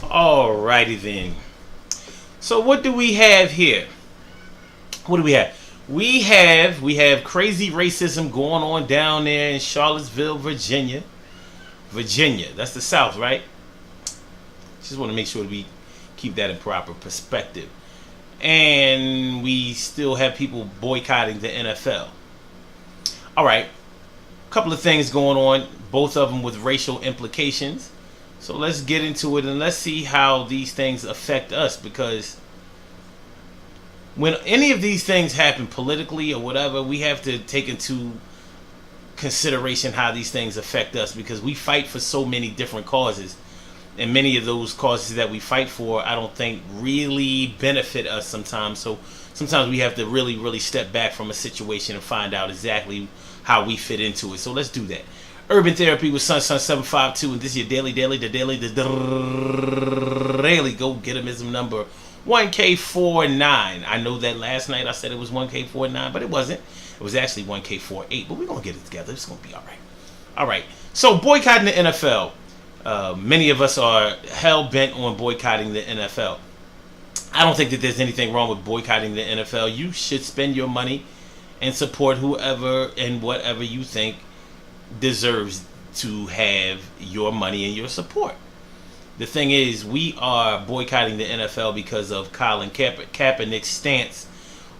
Alrighty then. So what do we have here? What do we have? We have crazy racism going on down there in Charlottesville, Virginia. Virginia, that's the South, right? Just want to make sure we keep that in proper perspective. And we still have people boycotting the NFL. All right, a couple of things going on, both of them with racial implications. So let's get into it and let's see how these things affect us, because when any of these things happen politically or whatever, we have to take into consideration how these things affect us, because we fight for so many different causes, and many of those causes that we fight for I don't think really benefit us sometimes. So sometimes we have to really step back from a situation and find out exactly how we fit into it. So let's do that. Urban Therapy with Sun752, and this is your daily go get 'emism number 1K49. I know that last night I said it was 1K49, but it wasn't. It was actually 1K48, but we're going to get it together. It's going to be all right. All right. So boycotting the NFL. Many of us are hell-bent on boycotting the NFL. I don't think that there's anything wrong with boycotting the NFL. You should spend your money and support whoever and whatever you think deserves to have your money and your support. The thing is, we are boycotting the NFL because of Colin Kaepernick's stance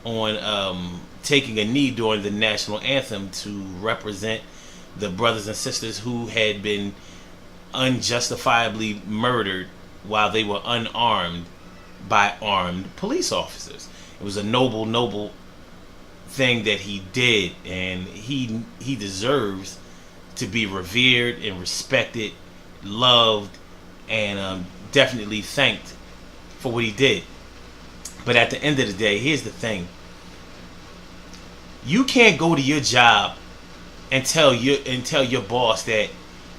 on taking a knee during the national anthem to represent the brothers and sisters who had been unjustifiably murdered while they were unarmed by armed police officers. It was a noble thing that he did, and he deserves to be revered and respected, loved, and definitely thanked for what he did. But at the end of the day, here's the thing: you can't go to your job and tell your boss that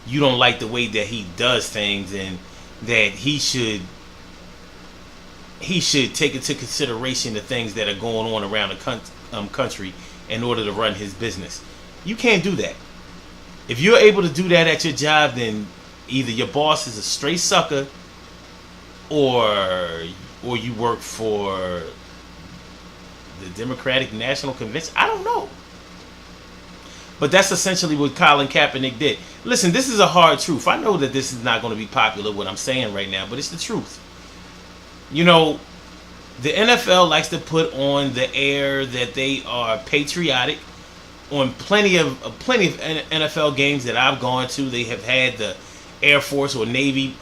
you don't like the way that he does things, and that he should take into consideration the things that are going on around the country in order to run his business. You can't do that. If you're able to do that at your job, then either your boss is a straight sucker, or you work for the Democratic National Convention. I don't know. But that's essentially what Colin Kaepernick did. Listen, this is a hard truth. I know that this is not going to be popular, what I'm saying right now, but it's the truth. You know, the NFL likes to put on the air that they are patriotic. On plenty of NFL games that I've gone to, they have had the Air Force or Navy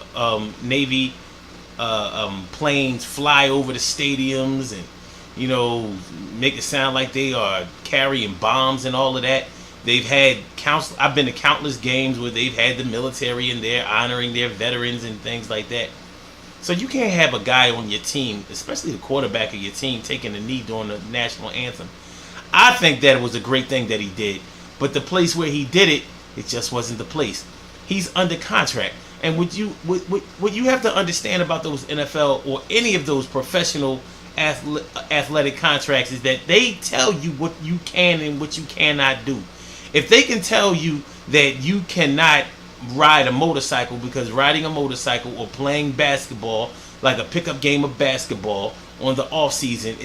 planes fly over the stadiums and, you know, make it sound like they are carrying bombs and all of that. They've had I've been to countless games where they've had the military in there honoring their veterans and things like that. So you can't have a guy on your team, especially the quarterback of your team, taking a knee during the national anthem. I think that it was a great thing that he did, but the place where he did it, it just wasn't the place. He's under contract, and what you have to understand about those NFL or any of those professional athletic contracts is that they tell you what you can and what you cannot do. If they can tell you that you cannot ride a motorcycle because riding a motorcycle or playing basketball, like a pickup game of basketball on the off season,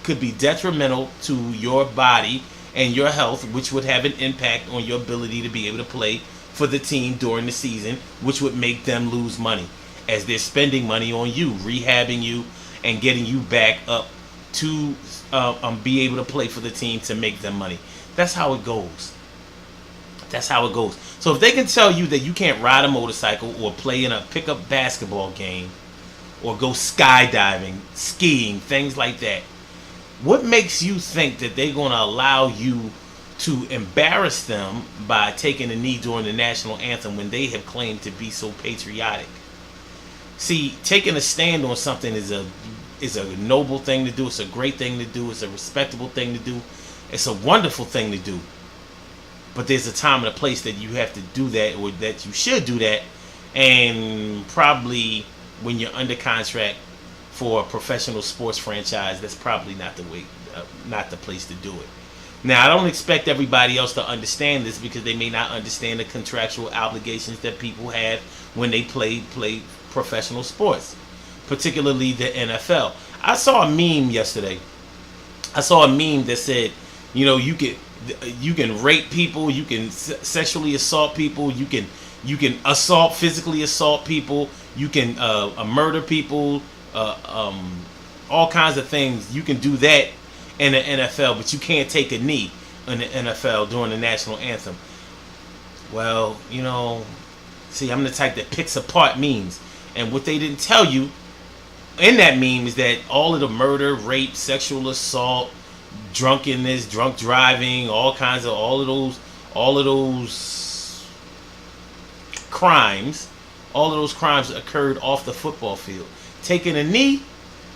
could be detrimental to your body and your health, which would have an impact on your ability to be able to play for the team during the season, which would make them lose money as they're spending money on you, rehabbing you, and getting you back up to be able to play for the team to make them money. That's how it goes. That's how it goes. So if they can tell you that you can't ride a motorcycle or play in a pickup basketball game or go skydiving, skiing, things like that, what makes you think that they're going to allow you to embarrass them by taking a knee during the national anthem when they have claimed to be so patriotic? See, taking a stand on something is a noble thing to do. It's a great thing to do. It's a respectable thing to do. It's a wonderful thing to do. But there's a time and a place that you have to do that, or that you should do that, and probably when you're under contract for a professional sports franchise, that's probably not the way, not the place to do it. Now, I don't expect everybody else to understand this, because they may not understand the contractual obligations that people have when they play professional sports, particularly the NFL. I saw a meme yesterday. I saw a meme that said, you can rape people, you can sexually assault people, you can physically assault people, you can murder people, all kinds of things. You can do that in the NFL, but you can't take a knee in the NFL during the national anthem. Well, see, I'm the type that picks apart memes, and what they didn't tell you in that meme is that all of the murder, rape, sexual assault, drunkenness, drunk driving, all of those crimes, occurred off the football field. Taking a knee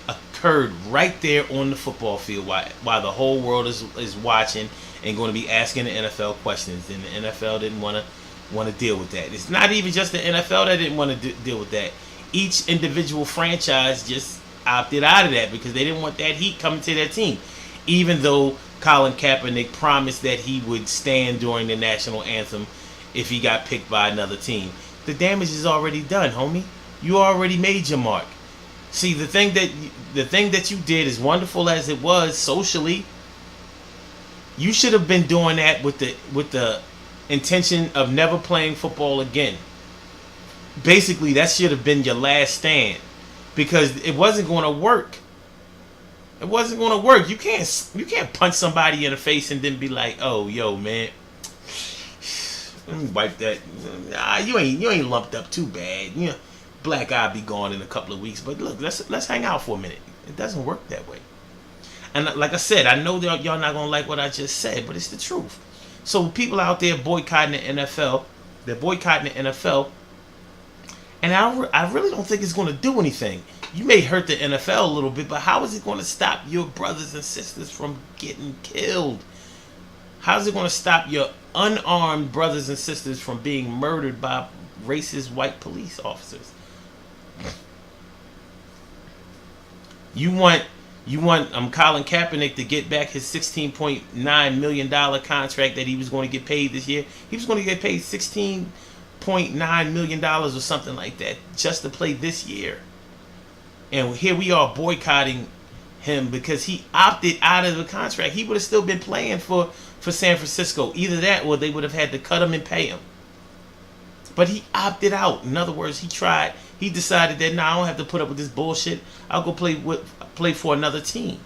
occurred right there on the football field while the whole world is watching and going to be asking the NFL questions. And the NFL didn't want to deal with that. It's not even just the NFL that didn't want to deal with that. Each individual franchise just opted out of that because they didn't want that heat coming to their team. Even though Colin Kaepernick promised that he would stand during the national anthem if he got picked by another team. The damage is already done, homie. You already made your mark. See, the thing that you did, as wonderful as it was socially, you should have been doing that with the intention of never playing football again. Basically, that should have been your last stand, because it wasn't going to work. It wasn't going to work. You can't punch somebody in the face and then be like, "Oh, yo, man, let me wipe that. Nah, you ain't lumped up too bad. Black eye be gone in a couple of weeks. But look, let's hang out for a minute." It doesn't work that way. And like I said, I know that y'all not gonna like what I just said, but it's the truth. So people out there boycotting the NFL, they're boycotting the NFL, and I really don't think it's going to do anything. You may hurt the NFL a little bit, but how is it going to stop your brothers and sisters from getting killed? How is it going to stop your unarmed brothers and sisters from being murdered by racist white police officers? You want Colin Kaepernick to get back his $16.9 million contract that he was going to get paid this year. He was going to get paid $16.9 million or something like that just to play this year. And here we are boycotting him because he opted out of the contract. He would have still been playing for San Francisco. Either that or they would have had to cut him and pay him. But he opted out. In other words, he decided that, I don't have to put up with this bullshit. I'll go play for another team.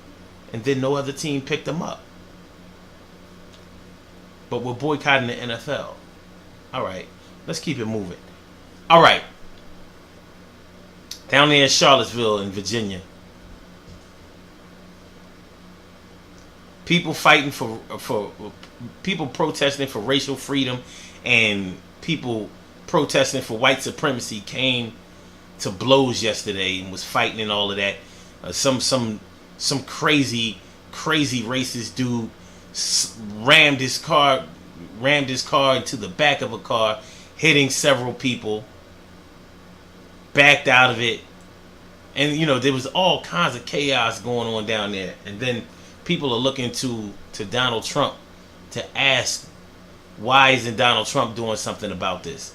And then no other team picked him up. But we're boycotting the NFL. All right, let's keep it moving. All right. Down there in Charlottesville in Virginia. People fighting for people protesting for racial freedom and people protesting for white supremacy came to blows yesterday and was fighting and all of that. Some crazy racist dude rammed his car into the back of a car, hitting several people, backed out of it, and there was all kinds of chaos going on down there. And then people are looking to Donald Trump to ask, why isn't Donald Trump doing something about this?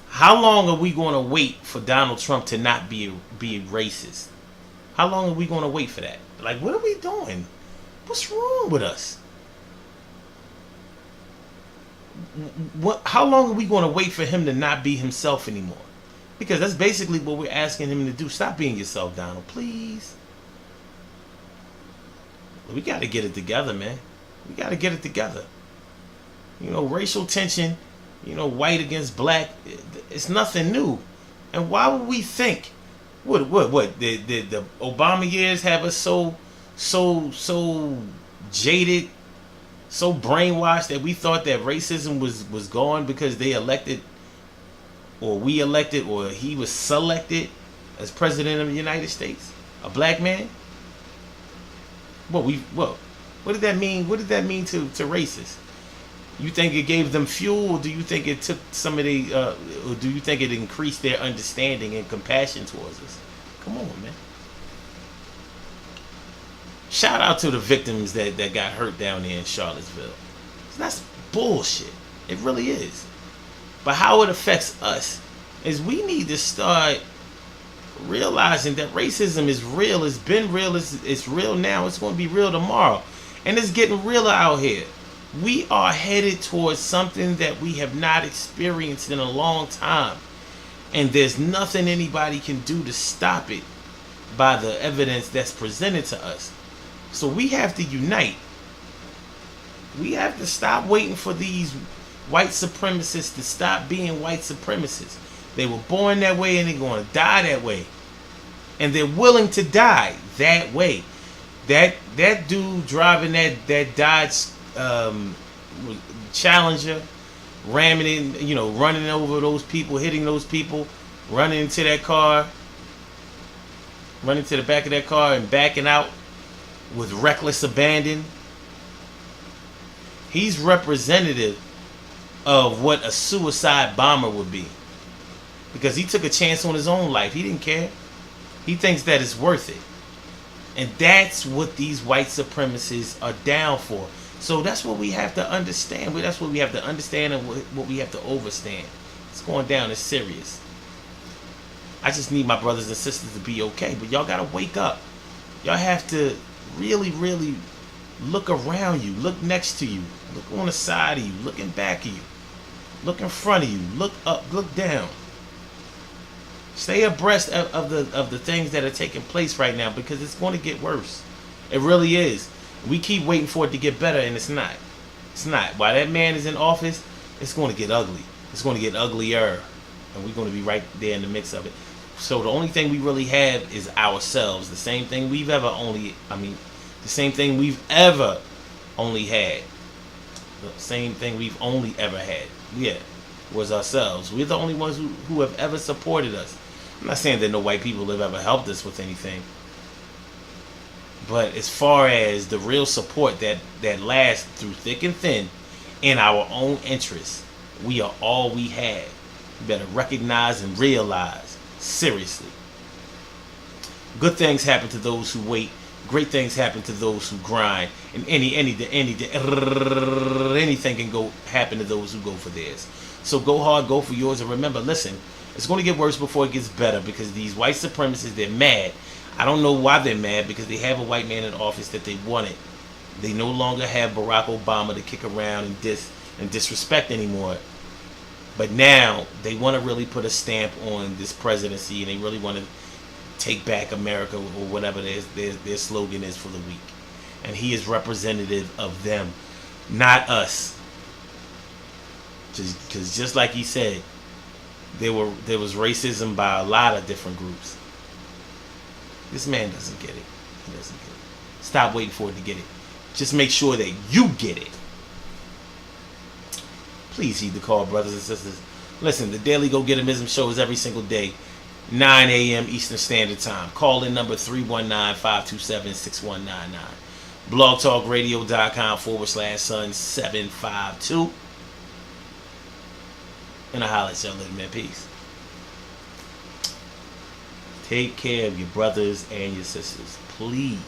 How long are we going to wait for Donald Trump to not be racist? How long are we going to wait for that? Like, what are we doing? What's wrong with us? How long are we going to wait for him to not be himself anymore? Because that's basically what we're asking him to do. Stop being yourself, Donald, please. We got to get it together, man. We got to get it together. Racial tension, white against black, it's nothing new. And why would we think, what, the Obama years have us so jaded, so brainwashed that we thought that racism was gone because they elected, or we elected, or he was selected as president of the United States, a black man? What did that mean? What did that mean to racists? You think it gave them fuel, or do you think it took some of the, or do you think it increased their understanding and compassion towards us? Come on, man. Shout out to the victims that got hurt down there in Charlottesville. That's bullshit. It really is. But how it affects us is we need to start realizing that racism is real. It's been real. It's real now. It's going to be real tomorrow. And it's getting realer out here. We are headed towards something that we have not experienced in a long time. And there's nothing anybody can do to stop it by the evidence that's presented to us. So we have to unite. We have to stop waiting for these white supremacists to stop being white supremacists. They were born that way and they're going to die that way. And they're willing to die that way. That dude driving that Dodge Challenger, ramming in, running over those people, hitting those people, running into that car, running to the back of that car and backing out with reckless abandon. He's representative of what a suicide bomber would be. Because he took a chance on his own life. He didn't care. He thinks that it's worth it. And that's what these white supremacists are down for. So that's what we have to understand. That's what we have to understand and what we have to overstand. It's going down. It's serious. I just need my brothers and sisters to be okay. But y'all got to wake up. Y'all have to really, really look around you. Look next to you. Look on the side of you. Look in back of you. Look in front of you. Look up. Look down. Stay abreast of the things that are taking place right now, because it's going to get worse. It really is. We keep waiting for it to get better, and it's not. It's not. While that man is in office, it's going to get ugly. It's going to get uglier, and we're going to be right there in the mix of it. So the only thing we really have is ourselves. The same thing we've ever only had. The same thing we've only ever had. Yeah, was ourselves. We're the only ones who have ever supported us. I'm not saying that no white people have ever helped us with anything. But as far as the real support that lasts through thick and thin in our own interests, we are all we have. You better recognize and realize. Seriously. Good things happen to those who wait. Great things happen to those who grind. And anything can happen to those who go for theirs. So go hard, go for yours, and remember, listen, it's going to get worse before it gets better, because these white supremacists, they're mad. I don't know why they're mad, because they have a white man in office that they wanted. They no longer have Barack Obama to kick around and disrespect anymore. But now they want to really put a stamp on this presidency, and they really want to take back America, or whatever their slogan is for the week. And he is representative of them, not us. Because just like he said, there was racism by a lot of different groups. This man doesn't get it. He doesn't get it. Stop waiting for it to get it. Just make sure that you get it. Please heed the call, brothers and sisters. Listen, the Daily Go Getimism show is every single day, 9 a.m. Eastern Standard Time. Call in number 319-527-6199. blogtalkradio.com/son752. And I holler at y'all later, man. Peace. Take care of your brothers and your sisters. Please.